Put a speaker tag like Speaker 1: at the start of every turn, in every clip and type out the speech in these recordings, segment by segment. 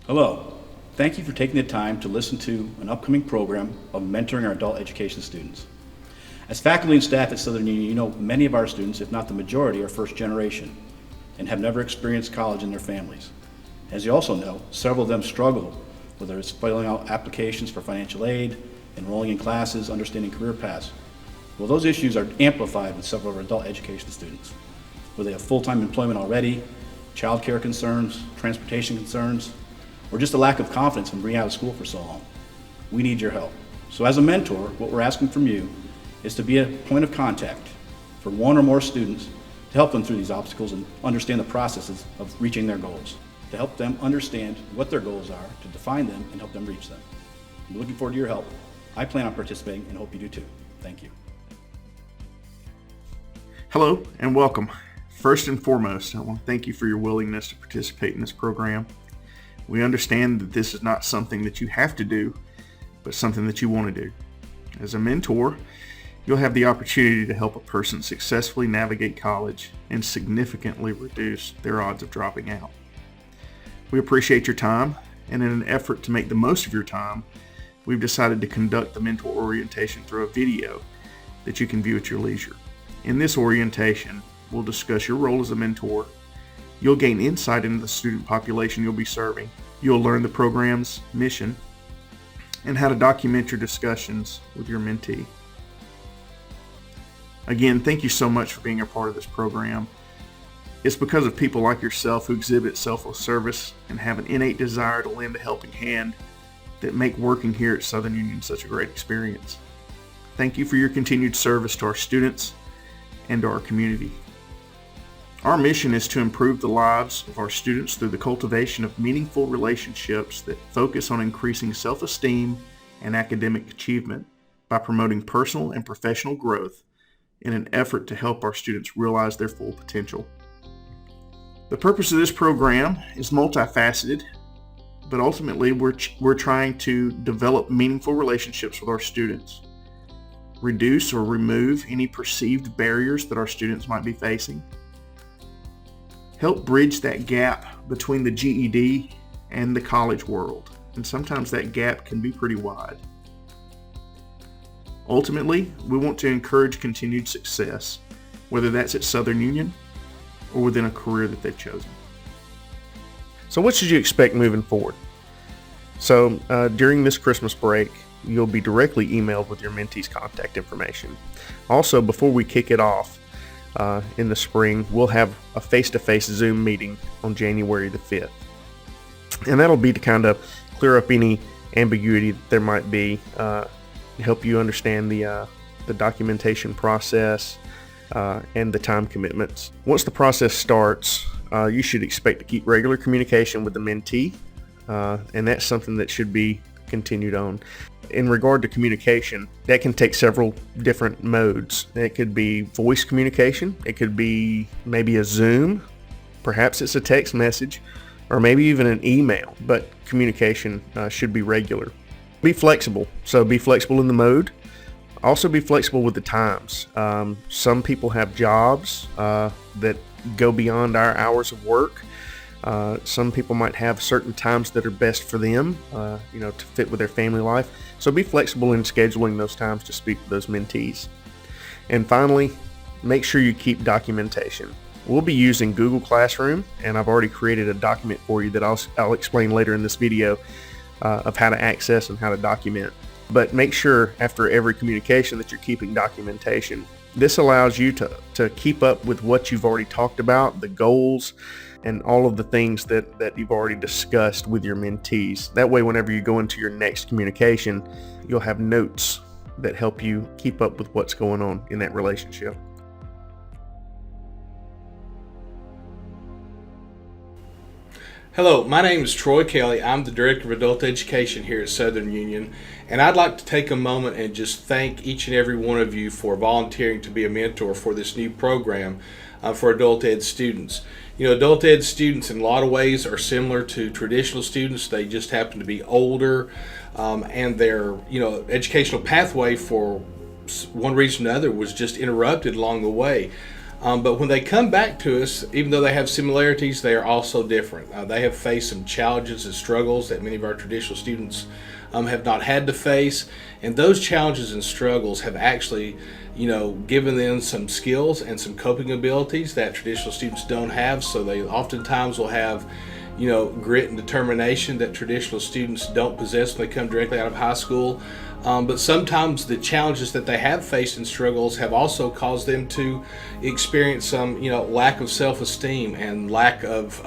Speaker 1: Hello. Thank you for taking the time to listen to an upcoming program of mentoring our adult education students. As faculty and staff at Southern Union, you know many of our students, if not the majority, are first generation and have never experienced college in their families. As you also know, several of them struggle, whether it's filling out applications for financial aid, enrolling in classes, understanding career paths. Well, those issues are amplified with several of our adult education students, whether they have full-time employment already, childcare concerns, transportation concerns, or just a lack of confidence from being out of school for so long. We need your help. So as a mentor, what we're asking from you is to be a point of contact for one or more students to help them through these obstacles and understand the processes of reaching their goals, to help them understand what their goals are, to define them and help them reach them. I'm looking forward to your help. I plan on participating and hope you do too. Thank you.
Speaker 2: Hello and welcome. First and foremost, I want to thank you for your willingness to participate in this program. We understand that this is not something that you have to do, but something that you want to do. As a mentor, you'll have the opportunity to help a person successfully navigate college and significantly reduce their odds of dropping out. We appreciate your time, and in an effort to make the most of your time, we've decided to conduct the mentor orientation through a video that you can view at your leisure. In this orientation, we'll discuss your role as a mentor. You'll gain insight into the student population you'll be serving. You'll learn the program's mission and how to document your discussions with your mentee. Again, thank you so much for being a part of this program. It's because of people like yourself who exhibit selfless service and have an innate desire to lend a helping hand that make working here at Southern Union such a great experience. Thank you for your continued service to our students and to our community. Our mission is to improve the lives of our students through the cultivation of meaningful relationships that focus on increasing self-esteem and academic achievement by promoting personal and professional growth in an effort to help our students realize their full potential. The purpose of this program is multifaceted, but ultimately we're trying to develop meaningful relationships with our students, reduce or remove any perceived barriers that our students might be facing, help bridge that gap between the GED and the college world, and sometimes that gap can be pretty wide. Ultimately, we want to encourage continued success, whether that's at Southern Union or within a career that they've chosen.
Speaker 3: So what should you expect moving forward? So during this Christmas break, you'll be directly emailed with your mentee's contact information. Also, before we kick it off in the spring, we'll have a face-to-face Zoom meeting on January the 5th. And that'll be to kind of clear up any ambiguity that there might be, help you understand the documentation process and the time commitments. Once the process starts, you should expect to keep regular communication with the mentee, and that's something that should be continued on. In regard to communication, that can take several different modes. It could be voice communication, it could be maybe a Zoom, perhaps it's a text message, or maybe even an email, but communication should be regular. Be flexible, so be flexible in the mode. Also be flexible with the times. Some people have jobs that go beyond our hours of work. Some people might have certain times that are best for them, to fit with their family life. So be flexible in scheduling those times to speak with those mentees. And finally, make sure you keep documentation. We'll be using Google Classroom, and I've already created a document for you that I'll explain later in this video of how to access and how to document. But make sure after every communication that you're keeping documentation. This allows you to keep up with what you've already talked about, the goals, and all of the things that you've already discussed with your mentees. That way, whenever you go into your next communication, you'll have notes that help you keep up with what's going on in that relationship.
Speaker 4: Hello, my name is Troy Kelly. I'm the Director of Adult Education here at Southern Union, and I'd like to take a moment and just thank each and every one of you for volunteering to be a mentor for this new program for adult ed students. You know, adult ed students in a lot of ways are similar to traditional students. They just happen to be older, and their educational pathway for one reason or another was just interrupted along the way. But when they come back to us, even though they have similarities, they are also different. They have faced some challenges and struggles that many of our traditional students have not had to face, and those challenges and struggles have actually, given them some skills and some coping abilities that traditional students don't have. So they oftentimes will have, grit and determination that traditional students don't possess when they come directly out of high school. But sometimes the challenges that they have faced and struggles have also caused them to experience some, lack of self-esteem and lack of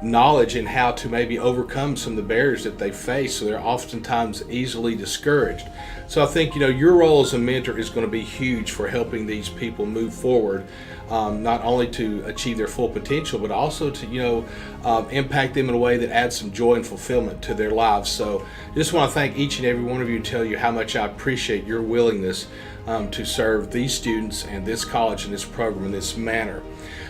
Speaker 4: knowledge in how to maybe overcome some of the barriers that they face. So they're oftentimes easily discouraged. So I think, your role as a mentor is going to be huge for helping these people move forward, not only to achieve their full potential, but also to, impact them in a way that adds some joy and fulfillment to their lives. So just want to thank each and every one of you and tell you how much I appreciate your willingness to serve these students and this college and this program in this manner.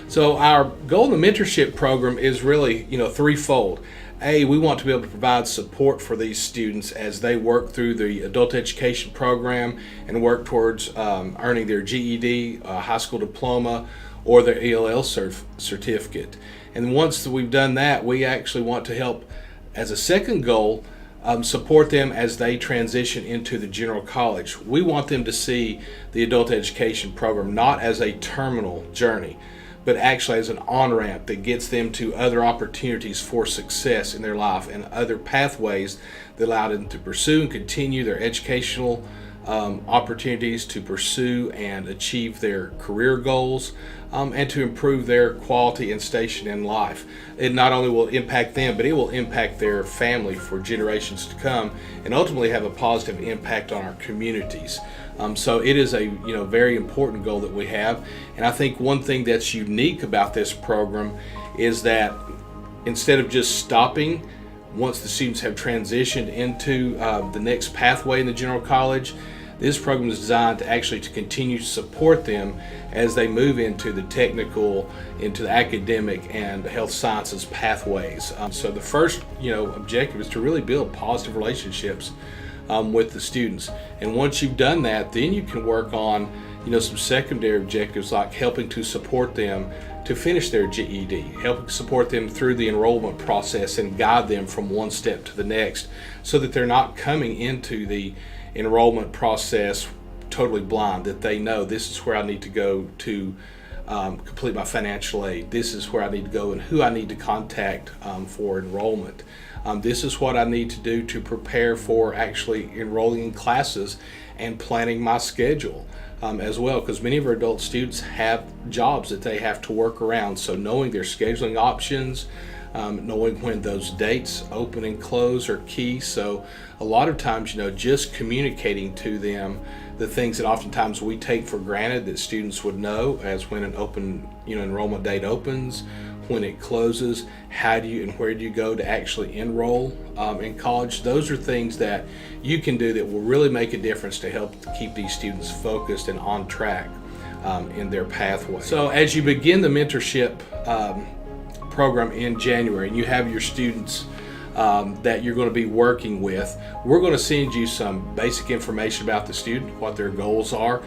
Speaker 4: So our goal in the mentorship program is really, threefold. A, we want to be able to provide support for these students as they work through the adult education program and work towards earning their GED, high school diploma, or their ELL certificate. And once we've done that, we actually want to help, as a second goal, support them as they transition into the general college. We want them to see the adult education program not as a terminal journey, but actually as an on-ramp that gets them to other opportunities for success in their life and other pathways that allow them to pursue and continue their educational opportunities, to pursue and achieve their career goals, and to improve their quality and station in life. It not only will impact them, but it will impact their family for generations to come, and ultimately have a positive impact on our communities. So it is a very important goal that we have. And I think one thing that's unique about this program is that instead of just stopping once the students have transitioned into the next pathway in the general college, this program is designed to actually to continue to support them as they move into the technical, into the academic and health sciences pathways. So the first objective is to really build positive relationships with the students. And once you've done that, then you can work on some secondary objectives like helping to support them to finish their GED, helping support them through the enrollment process and guide them from one step to the next so that they're not coming into the enrollment process totally blind, that they know this is where I need to go to complete my financial aid. This is where I need to go and who I need to contact for enrollment. This is what I need to do to prepare for actually enrolling in classes and planning my schedule as well, because many of our adult students have jobs that they have to work around. So knowing their scheduling options, knowing when those dates open and close are key. So a lot of times, just communicating to them the things that oftentimes we take for granted that students would know, as when an open, enrollment date opens, when it closes, how do you and where do you go to actually enroll in college. Those are things that you can do that will really make a difference to help keep these students focused and on track in their pathway. So as you begin the mentorship program in January and you have your students that you're going to be working with, we're going to send you some basic information about the student, what their goals are,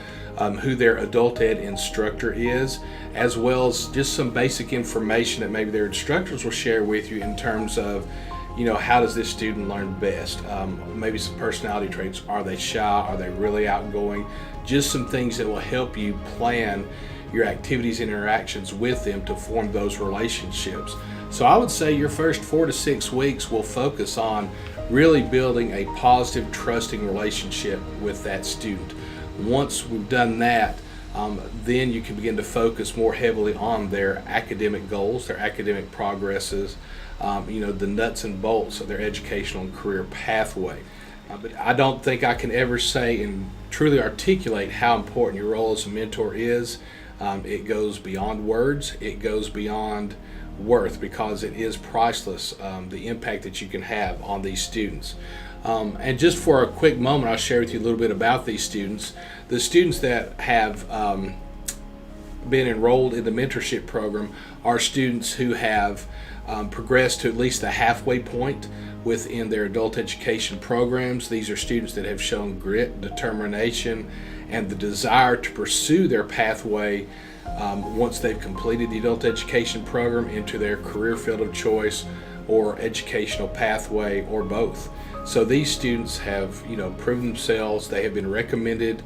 Speaker 4: who their adult ed instructor is, as well as just some basic information that maybe their instructors will share with you in terms of, how does this student learn best? Maybe some personality traits. Are they shy? Are they really outgoing? Just some things that will help you plan your activities and interactions with them to form those relationships. So I would say your first 4 to 6 weeks will focus on really building a positive, trusting relationship with that student. Once we've done that, then you can begin to focus more heavily on their academic goals, their academic progresses, the nuts and bolts of their educational and career pathway. But I don't think I can ever say and truly articulate how important your role as a mentor is. It goes beyond words. It goes beyond worth, because it is priceless, the impact that you can have on these students. And just for a quick moment, I'll share with you a little bit about these students. The students that have been enrolled in the mentorship program are students who have progressed to at least the halfway point within their adult education programs. These are students that have shown grit, determination, and the desire to pursue their pathway once they've completed the adult education program into their career field of choice or educational pathway or both. So these students have, proven themselves. They have been recommended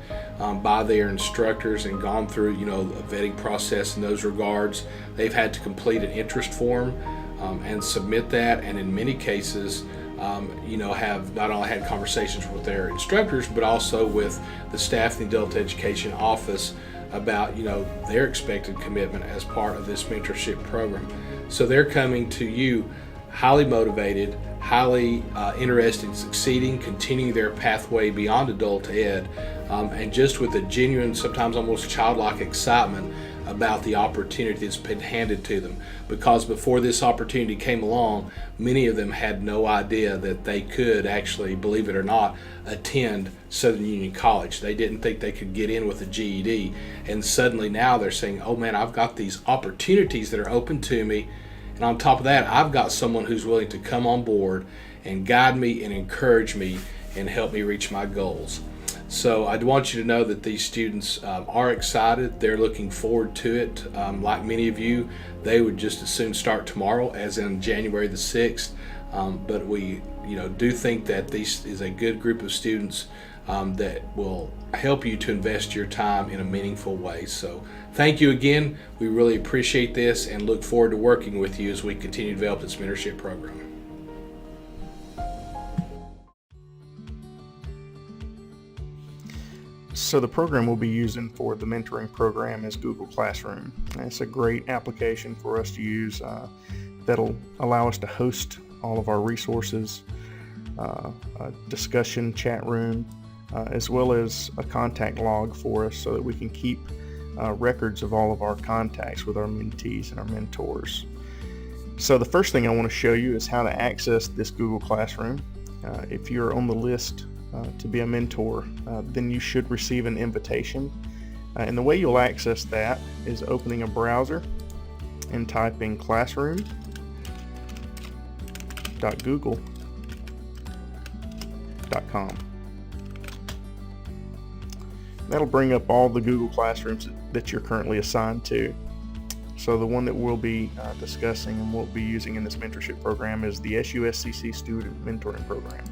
Speaker 4: by their instructors and gone through, a vetting process in those regards. They've had to complete an interest form and submit that, and in many cases, have not only had conversations with their instructors, but also with the staff in the adult education office about, their expected commitment as part of this mentorship program. So they're coming to you highly motivated, highly interested in succeeding, continuing their pathway beyond adult ed, and just with a genuine, sometimes almost childlike excitement about the opportunity that's been handed to them. Because before this opportunity came along, many of them had no idea that they could actually, believe it or not, attend Southern Union College. They didn't think they could get in with a GED, and suddenly now they're saying, oh man, I've got these opportunities that are open to me, and on top of that, I've got someone who's willing to come on board and guide me and encourage me and help me reach my goals. So I want you to know that these students are excited. They're looking forward to it. Like many of you, they would just as soon start tomorrow as in January the 6th. But we do think that this is a good group of students that will help you to invest your time in a meaningful way. So thank you again. We really appreciate this and look forward to working with you as we continue to develop this mentorship program.
Speaker 3: So the program we'll be using for the mentoring program is Google Classroom. It's a great application for us to use that'll allow us to host all of our resources, a discussion chat room, as well as a contact log for us so that we can keep records of all of our contacts with our mentees and our mentors. So the first thing I want to show you is how to access this Google Classroom. If you're on the list to be a mentor, then you should receive an invitation. And the way you'll access that is opening a browser and typing classroom.google.com. That'll bring up all the Google Classrooms that you're currently assigned to. So the one that we'll be discussing and we'll be using in this mentorship program is the SUSCC Student Mentoring Program.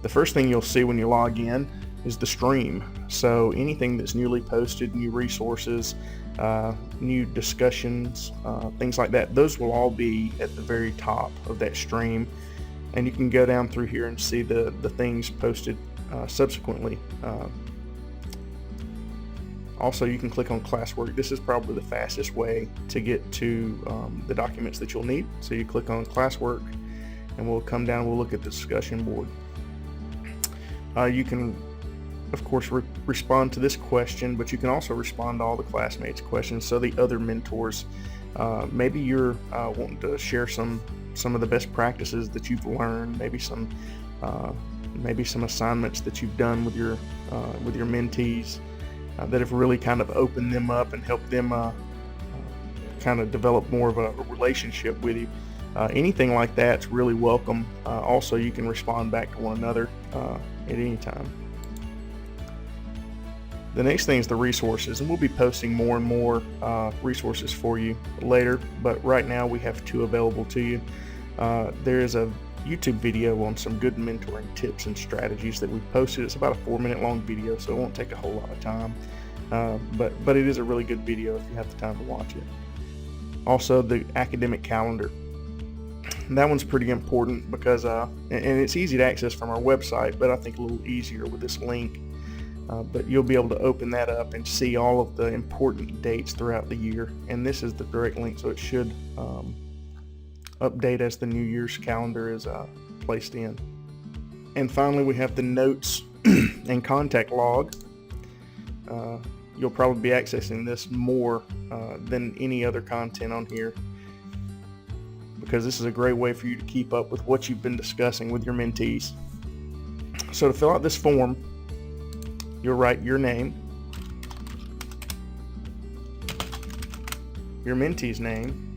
Speaker 3: The first thing you'll see when you log in is the stream. So anything that's newly posted, new resources, new discussions, things like that, those will all be at the very top of that stream. And you can go down through here and see the things posted subsequently. Also, you can click on classwork. This is probably the fastest way to get to the documents that you'll need. So you click on classwork and we'll come down and we'll look at the discussion board. You can, of course, respond to this question, but you can also respond to all the classmates' questions. So the other mentors, maybe you're wanting to share some of the best practices that you've learned, maybe some assignments that you've done with your mentees that have really kind of opened them up and helped them kind of develop more of a relationship with you. Anything like that's really welcome. Also, you can respond back to one another at any time. The next thing is the resources, and we'll be posting more and more resources for you later, but right now we have 2 available to you. There is a YouTube video on some good mentoring tips and strategies that we've posted. It's about a 4-minute long video, so it won't take a whole lot of time, but it is a really good video if you have the time to watch it. Also, the academic calendar. That one's pretty important because, and it's easy to access from our website, but I think a little easier with this link. But you'll be able to open that up and see all of the important dates throughout the year. And this is the direct link, so it should update as the New Year's calendar is placed in. And finally, we have the notes and contact log. You'll probably be accessing this more than any other content on here, because this is a great way for you to keep up with what you've been discussing with your mentees. So to fill out this form, you'll write your name, your mentee's name,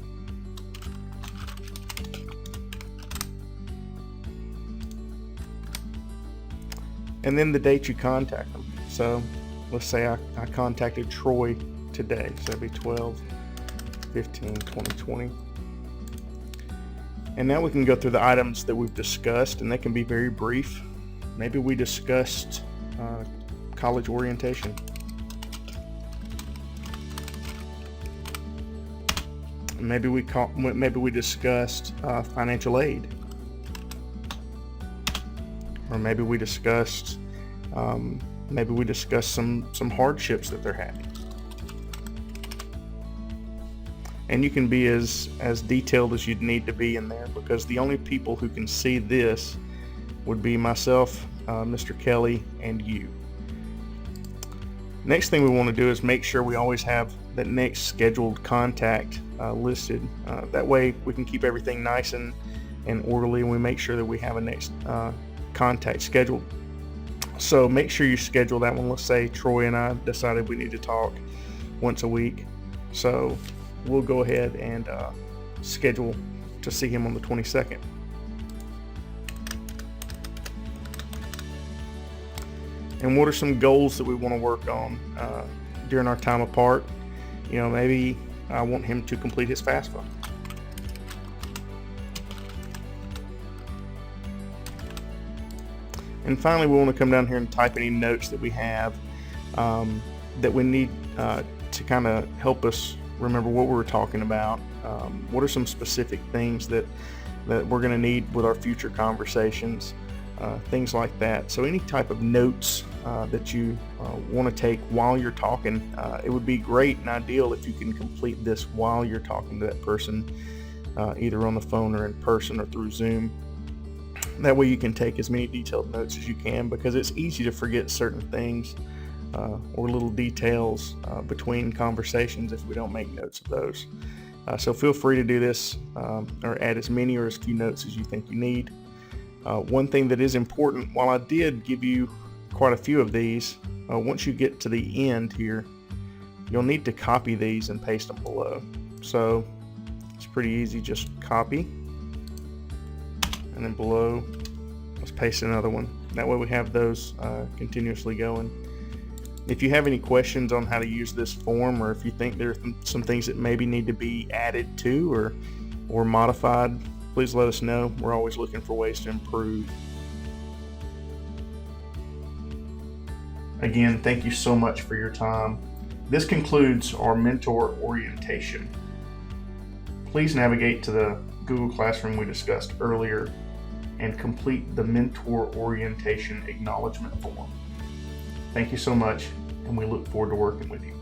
Speaker 3: and then the date you contact them. So let's say I contacted Troy today, so that'd be 12, 15, 20, 20. And now we can go through the items that we've discussed, and they can be very brief. Maybe we discussed college orientation. Maybe we discussed financial aid, or maybe we discussed some hardships that they're having. And you can be as detailed as you'd need to be in there, because the only people who can see this would be myself, Mr. Kelly, and you. Next thing we want to do is make sure we always have that next scheduled contact listed. That way we can keep everything nice and orderly, and we make sure that we have a next contact scheduled. So make sure you schedule that one. Let's say Troy and I decided we need to talk once a week. So we'll go ahead and schedule to see him on the 22nd. And what are some goals that we want to work on during our time apart? You know, maybe I want him to complete his FAFSA. And finally, we want to come down here and type any notes that we have that we need to kind of help us remember what we were talking about. What are some specific things that we're going to need with our future conversations, things like that. So any type of notes that you want to take while you're talking, it would be great and ideal if you can complete this while you're talking to that person, either on the phone or in person or through Zoom. That way you can take as many detailed notes as you can, because it's easy to forget certain things or little details between conversations if we don't make notes of those. So feel free to do this or add as many or as few notes as you think you need. One thing that is important, while I did give you quite a few of these, once you get to the end here, you'll need to copy these and paste them below. So it's pretty easy, just copy, and then below, let's paste another one. That way we have those continuously going. If you have any questions on how to use this form, or if you think there are some things that maybe need to be added to or modified, please let us know. We're always looking for ways to improve. Again, thank you so much for your time. This concludes our Mentor Orientation. Please navigate to the Google Classroom we discussed earlier and complete the Mentor Orientation Acknowledgement Form. Thank you so much, and we look forward to working with you.